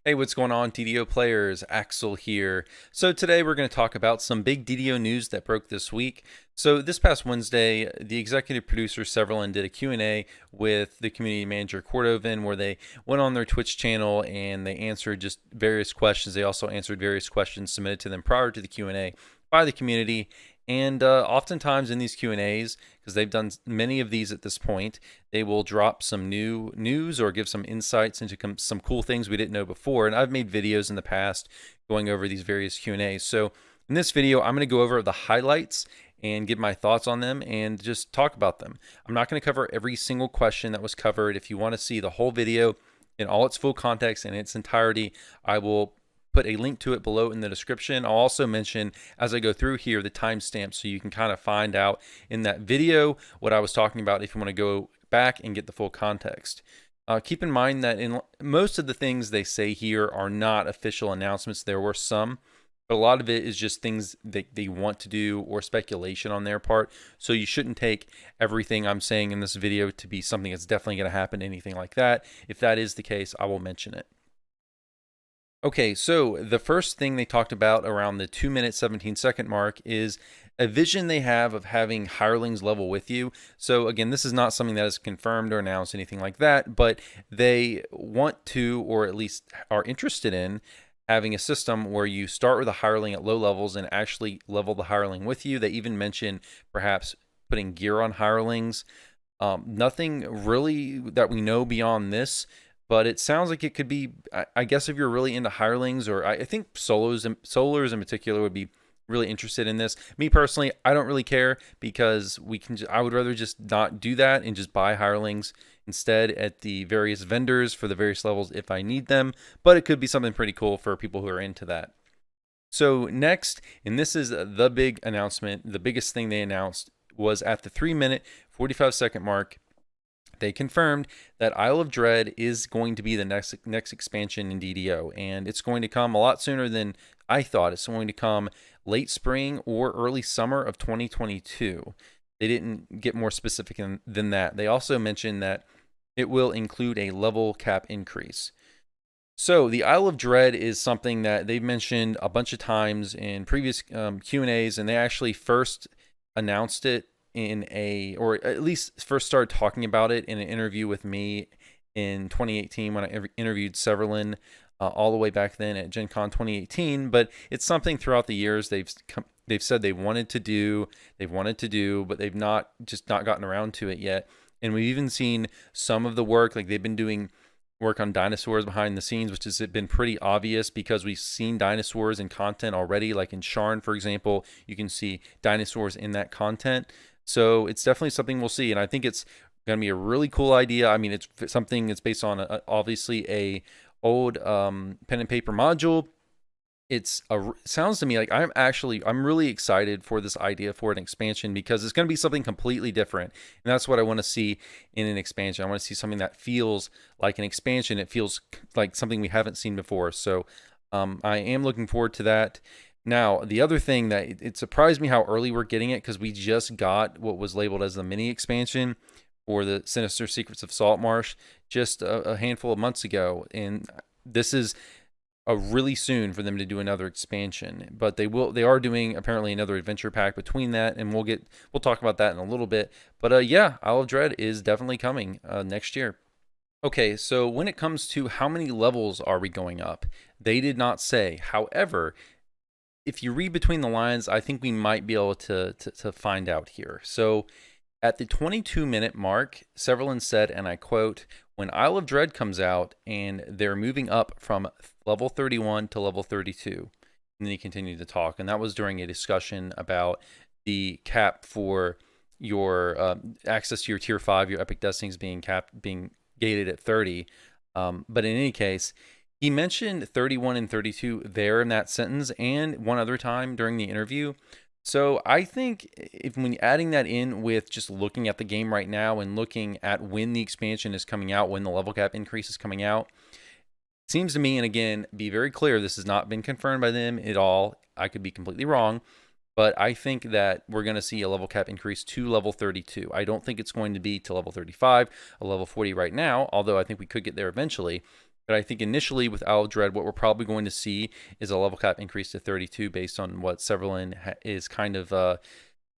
Hey, what's going on, DDO players? Axel here. So today we're going to talk about some big DDO news that broke this week. So this past Wednesday, the executive producer Severlin did a Q&A with the community manager Cordovan, where they went on their Twitch channel and they answered just various questions. They also answered various questions submitted to them prior to the Q&A by the community. And oftentimes in these Q&As, because they've done many of these at this point, they will drop some new news or give some insights into some cool things we didn't know before. And I've made videos in the past going over these various Q&As. So in this video, I'm going to go over the highlights and give my thoughts on them and just talk about them. I'm not going to cover every single question that was covered. If you want to see the whole video in all its full context and its entirety, I will put a link to it below in the description. I'll also mention as I go through here the timestamp so you can kind of find out in that video what I was talking about if you want to go back and get the full context. Keep in mind that in most of the things they say here are not official announcements. There were some, but a lot of it is just things that they want to do or speculation on their part. So you shouldn't take everything I'm saying in this video to be something that's definitely going to happen, anything like that. If that is the case, I will mention it. Okay, so the first thing they talked about around the 2-minute 17-second mark is a vision they have of having hirelings level with you. So again, this is not something that is confirmed or announced, anything like that, but they want to, or at least are interested in, having a system where you start with a hireling at low levels and actually level the hireling with you. They even mention perhaps putting gear on hirelings. Nothing really that we know beyond this. But it sounds like it could be, I guess if you're really into hirelings, or I think solars in particular would be really interested in this. Me personally, I don't really care because I would rather just not do that and just buy hirelings instead at the various vendors for the various levels if I need them. But it could be something pretty cool for people who are into that. So next, and this is the big announcement, the biggest thing they announced was at the 3-minute 45-second mark. They confirmed that Isle of Dread is going to be the next expansion in DDO, and it's going to come a lot sooner than I thought. It's going to come late spring or early summer of 2022. They didn't get more specific than that. They also mentioned that it will include a level cap increase. So the Isle of Dread is something that they've mentioned a bunch of times in previous Q&As, and they actually first announced it or at least first started talking about it in an interview with me in 2018 when I interviewed Severlin all the way back then at Gen Con 2018. But it's something throughout the years they've said they've wanted to do, but they've not gotten around to it yet. And we've even seen some of the work, like they've been doing work on dinosaurs behind the scenes, which has been pretty obvious because we've seen dinosaurs in content already. Like in Sharn, for example, you can see dinosaurs in that content. So it's definitely something we'll see, and I think it's going to be a really cool idea. I mean, it's something that's based on obviously a old pen and paper module. Sounds to me like I'm really excited for this idea for an expansion because it's going to be something completely different, and that's what I want to see in an expansion. I want to see something that feels like an expansion. It feels like something we haven't seen before. So I am looking forward to that. Now, the other thing that it surprised me how early we're getting it, because we just got what was labeled as the mini expansion for the Sinister Secrets of Saltmarsh just a handful of months ago. And this is really soon for them to do another expansion. But they are doing apparently another adventure pack between that, and we'll talk about that in a little bit. But yeah, Isle of Dread is definitely coming next year. Okay, so when it comes to how many levels are we going up, they did not say. However, if you read between the lines, I think we might be able to find out here. So at the 22-minute mark, Severlin said, and I quote, "When Isle of Dread comes out and they're moving up from level 31 to level 32." And then he continued to talk. And that was during a discussion about the cap for your access to your tier 5, your epic destinies being gated at 30. But in any case, he mentioned 31 and 32 there in that sentence and one other time during the interview. So I think when adding that in with just looking at the game right now and looking at when the expansion is coming out, when the level cap increase is coming out, it seems to me, and again, be very clear, this has not been confirmed by them at all. I could be completely wrong, but I think that we're going to see a level cap increase to level 32. I don't think it's going to be to level 35, a level 40 right now, although I think we could get there eventually. But I think initially with Owl Dread, what we're probably going to see is a level cap increase to 32 based on what Severlin is kind of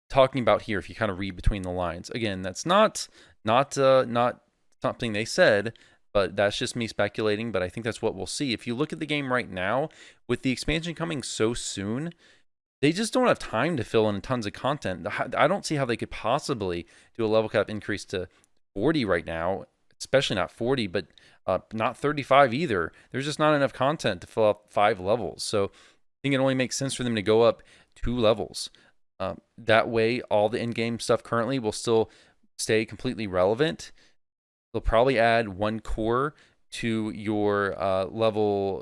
talking about here. If you kind of read between the lines, again, that's not something they said, but that's just me speculating. But I think that's what we'll see. If you look at the game right now, with the expansion coming so soon, they just don't have time to fill in tons of content. I don't see how they could possibly do a level cap increase to 40 right now, especially not 40, but not 35 either. There's just not enough content to fill up 5 levels. So I think it only makes sense for them to go up 2 levels. That way, all the in-game stuff currently will still stay completely relevant. They'll probably add 1 core to your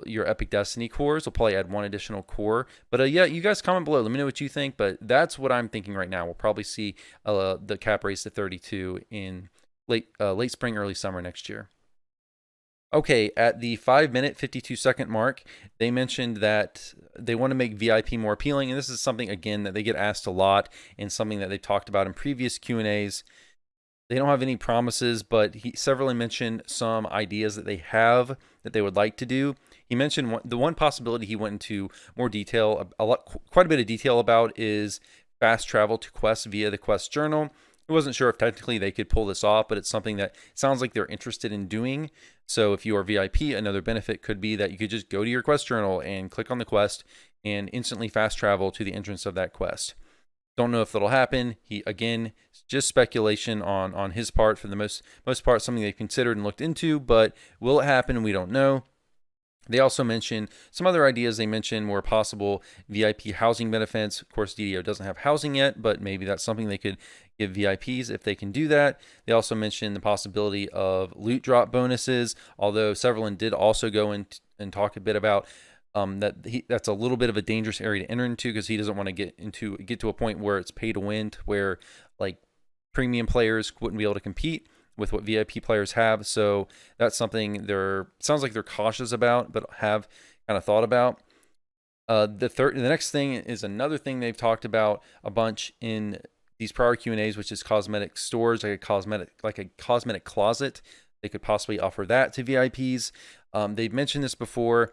your Epic Destiny cores. They'll probably add 1 additional core. But yeah, you guys comment below. Let me know what you think. But that's what I'm thinking right now. We'll probably see the cap raise to 32 in late spring, early summer next year. Okay, at the 5-minute, 52-second mark, they mentioned that they want to make VIP more appealing, and this is something, again, that they get asked a lot and something that they've talked about in previous Q&As. They don't have any promises, but Severlin mentioned some ideas that they have that they would like to do. He mentioned the one possibility he went into more detail, quite a bit of detail about, is fast travel to quests via the quest journal. I wasn't sure if technically they could pull this off, but it's something that sounds like they're interested in doing. So if you are VIP, another benefit could be that you could just go to your quest journal and click on the quest and instantly fast travel to the entrance of that quest. Don't know if that'll happen. Again, just speculation on his part. For the most part, something they've considered and looked into, but will it happen? We don't know. They also mentioned some other ideas. They mentioned more possible VIP housing benefits. Of course, DDO doesn't have housing yet, but maybe that's something they could give VIPs if they can do that. They also mentioned the possibility of loot drop bonuses, although Severlin did also go and talk a bit about that's a little bit of a dangerous area to enter into, because he doesn't want to get to a point where it's pay to win, where like premium players wouldn't be able to compete with what VIP players have. So that's something sounds like they're cautious about, but have kind of thought about. The next thing is another thing they've talked about a bunch in these prior Q&As, which is cosmetic stores, like a cosmetic closet. They could possibly offer that to VIPs. They've mentioned this before.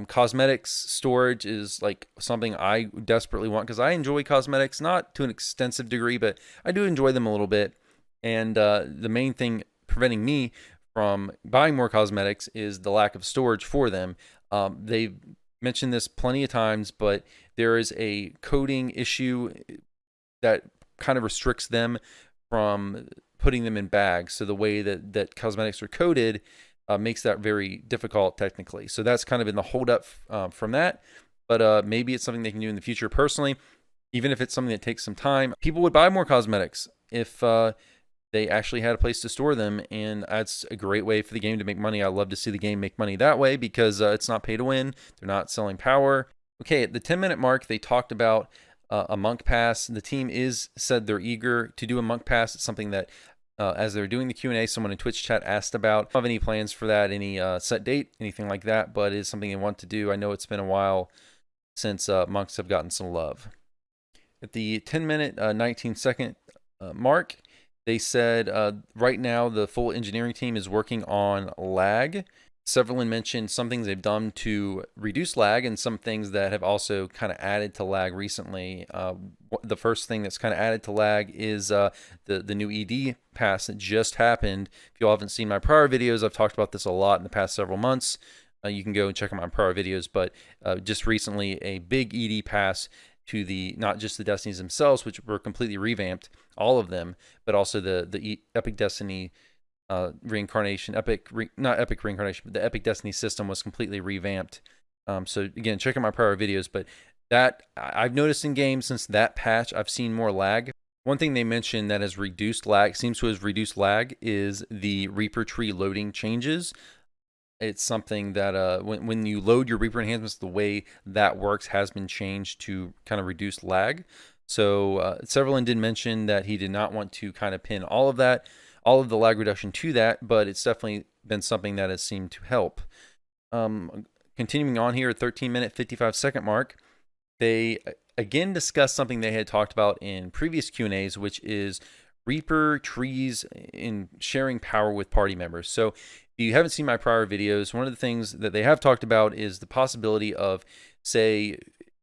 Cosmetics storage is like something I desperately want, because I enjoy cosmetics, not to an extensive degree, but I do enjoy them a little bit. And the main thing preventing me from buying more cosmetics is the lack of storage for them. They've mentioned this plenty of times, but there is a coding issue that kind of restricts them from putting them in bags. So the way that cosmetics are coded makes that very difficult technically. So that's kind of been the holdup from that. But maybe it's something they can do in the future. Personally, even if it's something that takes some time, people would buy more cosmetics if they actually had a place to store them, and that's a great way for the game to make money. I love to see the game make money that way, because it's not pay to win. They're not selling power. Okay, at the 10-minute mark, they talked about a monk pass. The team said they're eager to do a monk pass. It's something that as they're doing the Q&A, someone in Twitch chat asked about. I don't have any plans for that, any set date, anything like that, but it is something they want to do. I know it's been a while since monks have gotten some love. At the 10-minute, 19-second mark, they said right now the full engineering team is working on lag. Severlin mentioned some things they've done to reduce lag, and some things that have also kind of added to lag recently. The first thing that's kind of added to lag is the new ED pass that just happened. If you all haven't seen my prior videos, I've talked about this a lot in the past several months. You can go and check out my prior videos, but just recently a big ED pass to not just the Destinies themselves, which were completely revamped, all of them, but also the Epic Destiny reincarnation, not Epic reincarnation, but the Epic Destiny system was completely revamped. So again, check out my prior videos, but that I've noticed in games since that patch, I've seen more lag. One thing they mentioned that has reduced lag, seems to have reduced lag, is the Reaper tree loading changes. It's something that when you load your Reaper enhancements, the way that works has been changed to kind of reduce lag. So Severlin did mention that he did not want to kind of pin all of the lag reduction to that, but it's definitely been something that has seemed to help. Continuing on here at 13-minute, 55-second mark, they again discussed something they had talked about in previous Q&As, which is Reaper trees in sharing power with party members. So If you haven't seen my prior videos, one of the things that they have talked about is the possibility of,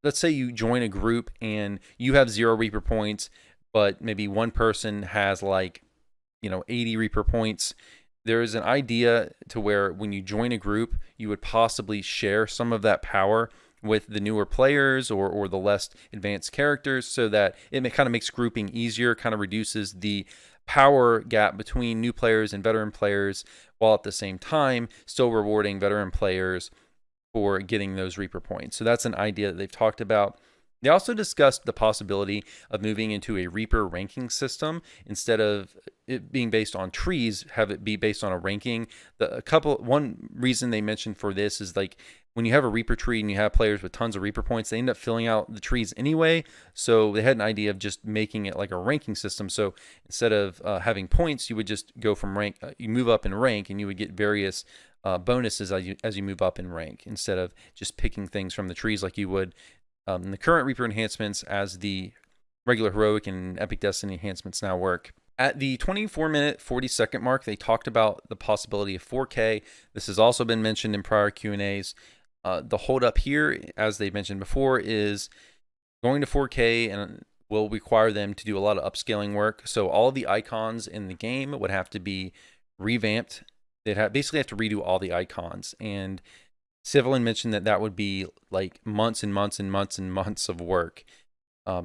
let's say you join a group and you have 0 Reaper points, but maybe one person has like, 80 Reaper points. There is an idea to where when you join a group, you would possibly share some of that power with the newer players or the less advanced characters, so that it kind of makes grouping easier, kind of reduces the power gap between new players and veteran players, while at the same time still rewarding veteran players for getting those Reaper points. So that's an idea that they've talked about. They also discussed the possibility of moving into a Reaper ranking system instead of it being based on trees, have it be based on a ranking. One reason they mentioned for this is like when you have a Reaper tree and you have players with tons of Reaper points, they end up filling out the trees anyway. So they had an idea of just making it like a ranking system. So instead of having points, you would just go from rank, you move up in rank, and you would get various bonuses as you move up in rank, instead of just picking things from the trees like you would in the current Reaper enhancements, as the regular heroic and epic destiny enhancements now work. At the 24-minute 40-second mark, they talked about the possibility of 4K. This has also been mentioned in prior Q&As. The holdup here, as they mentioned before, is going to 4K and will require them to do a lot of upscaling work. So all of the icons in the game would have to be revamped. They'd basically have to redo all the icons. And Civilin mentioned that would be like months and months and months and months of work.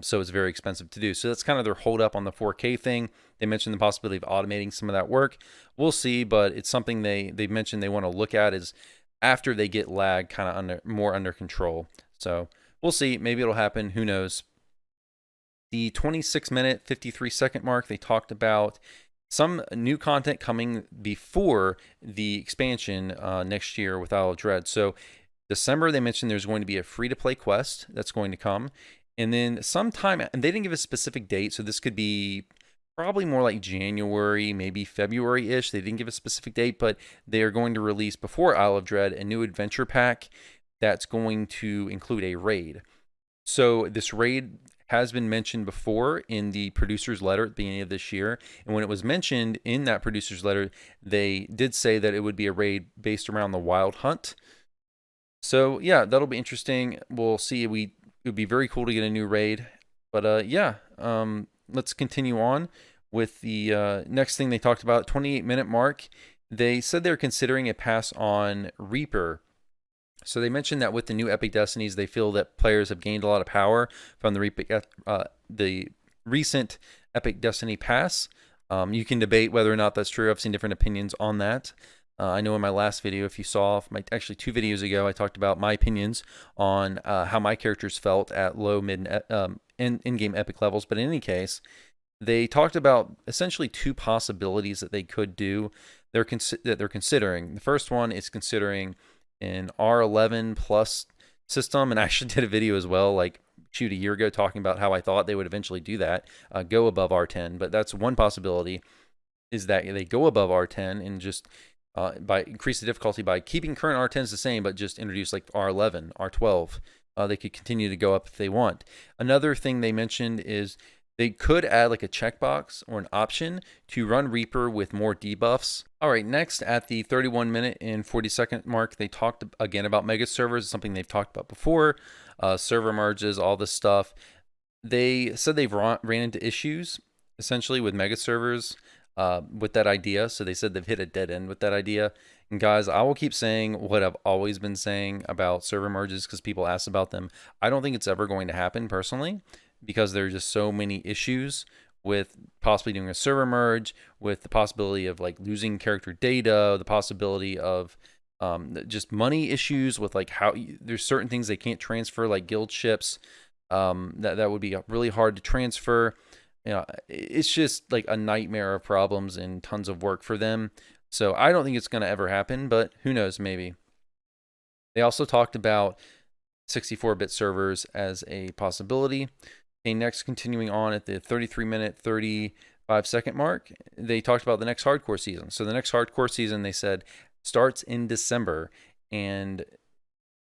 So it's very expensive to do. So that's kind of their hold up on the 4K thing. They mentioned the possibility of automating some of that work. We'll see, but it's something they mentioned they want to look at is after they get lag kind of more under control. So we'll see. Maybe it'll happen. Who knows? The 26-minute 53-second mark, they talked about some new content coming before the expansion next year with Isle of Dread. So December, they mentioned there's going to be a free-to-play quest that's going to come. And then sometime, and they didn't give a specific date, so this could be probably more like January, maybe February-ish. They didn't give a specific date, but they are going to release before Isle of Dread a new adventure pack that's going to include a raid. So this raid has been mentioned before in the producer's letter at the beginning of this year. And when it was mentioned in that producer's letter, they did say that it would be a raid based around the Wild Hunt. So yeah, that'll be interesting. We'll see. It would be very cool to get a new raid. But let's continue on with the next thing they talked about, 28-minute mark. They said they're considering a pass on Reaper. So they mentioned that with the new Epic Destinies, they feel that players have gained a lot of power from the recent Epic Destiny pass. You can debate whether or not that's true. I've seen different opinions on that. I know in my last video, if you saw, actually 2 videos ago, I talked about my opinions on how my characters felt at low, mid, in-game epic levels. But in any case, they talked about essentially 2 possibilities that they could do that they're considering. The first one is considering an R11 plus system, and I actually did a video as well, like a year ago, talking about how I thought they would eventually do that, go above R10. But that's one possibility, is that they go above R10 and just by increase the difficulty by keeping current R10s the same, but just introduce like R11, R12. They could continue to go up if they want. Another thing they mentioned is they could add like a checkbox or an option to run Reaper with more debuffs. All right, next at the 31-minute and 40-second mark, they talked again about Megaservers, something they've talked about before, server merges, all this stuff. They said they've ran into issues essentially with Megaservers with that idea. So they said they've hit a dead end with that idea. And guys, I will keep saying what I've always been saying about server merges because people ask about them. I don't think it's ever going to happen personally, because there are just so many issues with possibly doing a server merge, with the possibility of like losing character data, the possibility of just money issues with like how there's certain things they can't transfer, like guild ships, that would be really hard to transfer. It's just like a nightmare of problems and tons of work for them. So I don't think it's going to ever happen, but who knows, maybe. They also talked about 64-bit servers as a possibility. Okay, next, continuing on at the 33-minute, 35-second mark, they talked about the next hardcore season. So the next hardcore season, they said, starts in December, and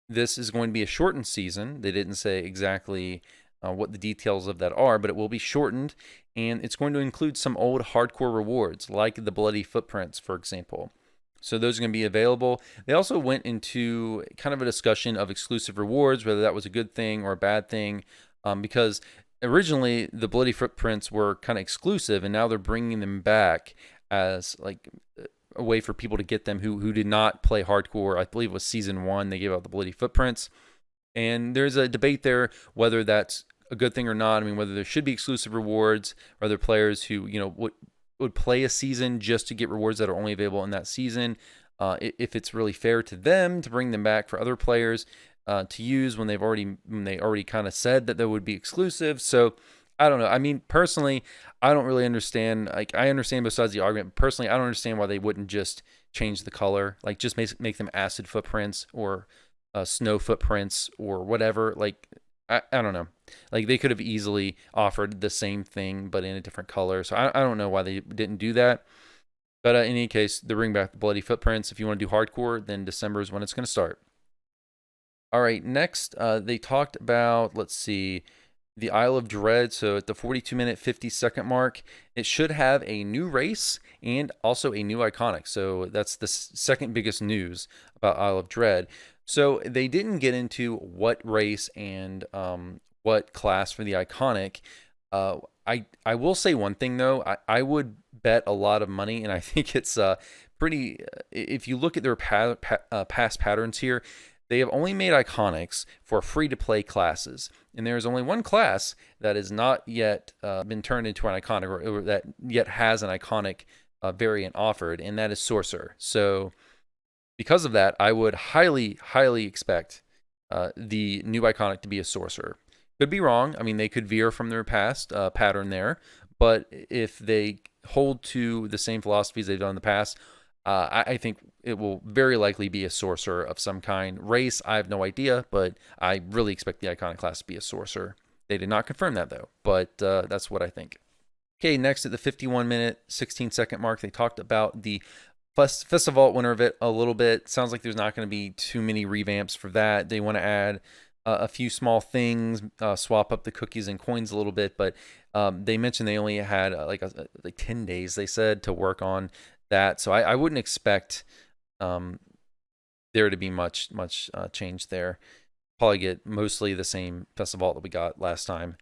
this is going to be a shortened season. They didn't say exactly what the details of that are, but it will be shortened, and it's going to include some old hardcore rewards, like the Bloody Footprints, for example. So those are going to be available. They also went into kind of a discussion of exclusive rewards, whether that was a good thing or a bad thing, because originally the Bloody Footprints were kind of exclusive, and now they're bringing them back as like a way for people to get them who did not play hardcore. I believe it was season 1 they gave out the Bloody Footprints, and there's a debate there whether that's a good thing or not. I mean, whether there should be exclusive rewards, or there players who would play a season just to get rewards that are only available in that season. If it's really fair to them to bring them back for other players to use when they already kind of said that they would be exclusive. So I don't know. I mean, personally, I don't really understand. Like, I understand both sides of the argument. But personally, I don't understand why they wouldn't just change the color, like just make them acid footprints or snow footprints or whatever. Like, I don't know. Like, they could have easily offered the same thing but in a different color. So I don't know why they didn't do that. But in any case, they bring back the Bloody Footprints. If you want to do hardcore, then December is when it's going to start. All right, next they talked about, let's see, the Isle of Dread. So at the 42-minute, 50-second mark, it should have a new race and also a new iconic. So that's the second biggest news about Isle of Dread. So they didn't get into what race and what class for the iconic. I will say one thing though. I would bet a lot of money, and I think it's pretty. If you look at their past patterns here, they have only made iconics for free-to-play classes, and there is only one class that has not yet been turned into an iconic, or that yet has an iconic variant offered, and that is Sorcerer. So because of that, I would highly, highly expect the new iconic to be a Sorcerer. Could be wrong. I mean, they could veer from their past pattern there, but if they hold to the same philosophies they've done in the past, I think it will very likely be a Sorcerer of some kind. Race, I have no idea, but I really expect the iconic class to be a Sorcerer. They did not confirm that though, but that's what I think. Okay, next at the 51-minute, 16-second mark, they talked about the Festivult winner of it a little bit. Sounds like there's not going to be too many revamps for that. They want to add a few small things, swap up the cookies and coins a little bit, but they mentioned they only had like 10 days, they said, to work on that. So I wouldn't expect there to be much change there. Probably get mostly the same Festivult that we got last time.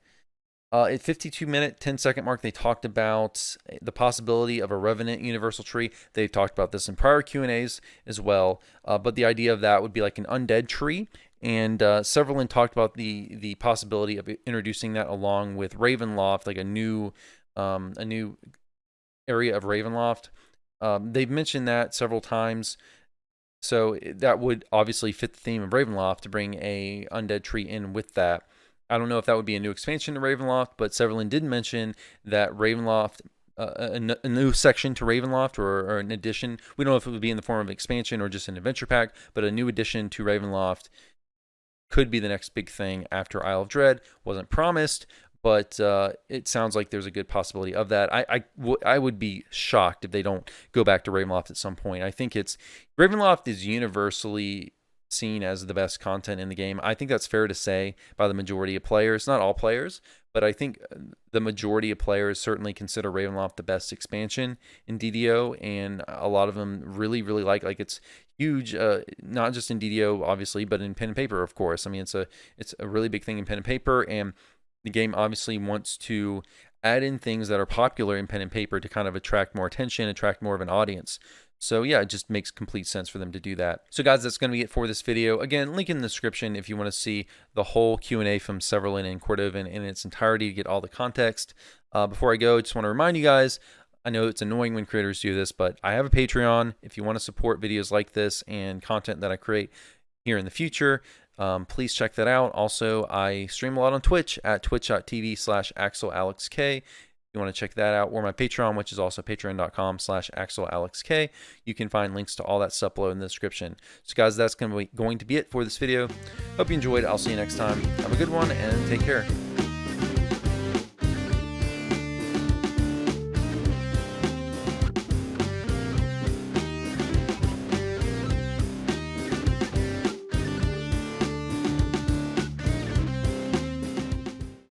At 52-minute, 10-second mark, they talked about the possibility of a Revenant universal tree. They've talked about this in prior Q&As as well, but the idea of that would be like an undead tree. And Severlin talked about the possibility of introducing that along with Ravenloft, like a new area of Ravenloft. They've mentioned that several times, so that would obviously fit the theme of Ravenloft to bring a undead tree in with that. I don't know if that would be a new expansion to Ravenloft, but Severlin did mention that Ravenloft, a new section to Ravenloft, or an addition. We don't know if it would be in the form of an expansion or just an adventure pack, but a new addition to Ravenloft could be the next big thing after Isle of Dread. Wasn't promised, but it sounds like there's a good possibility of that. I would be shocked if they don't go back to Ravenloft at some point. I think Ravenloft is universally seen as the best content in the game. I think that's fair to say by the majority of players, not all players, but I think the majority of players certainly consider Ravenloft the best expansion in DDO, and a lot of them really, really like it's huge, not just in DDO obviously, but in pen and paper, of course. I mean, it's a really big thing in pen and paper, and the game obviously wants to add in things that are popular in pen and paper to kind of attract more attention, attract more of an audience. So yeah, it just makes complete sense for them to do that. So guys, that's going to be it for this video. Again, link in the description if you want to see the whole Q&A from Severlin and Cordovan in its entirety to get all the context. Before I go, I just want to remind you guys, I know it's annoying when creators do this, but I have a Patreon. If you want to support videos like this and content that I create here in the future, please check that out. Also, I stream a lot on Twitch at twitch.tv/AxelAlexK. You want to check that out, or my Patreon, which is also patreon.com/AxelAlexK. You can find links to all that stuff below in the description. So guys, that's going to be it for this video. Hope you enjoyed. I'll see you next time. Have a good one and take care.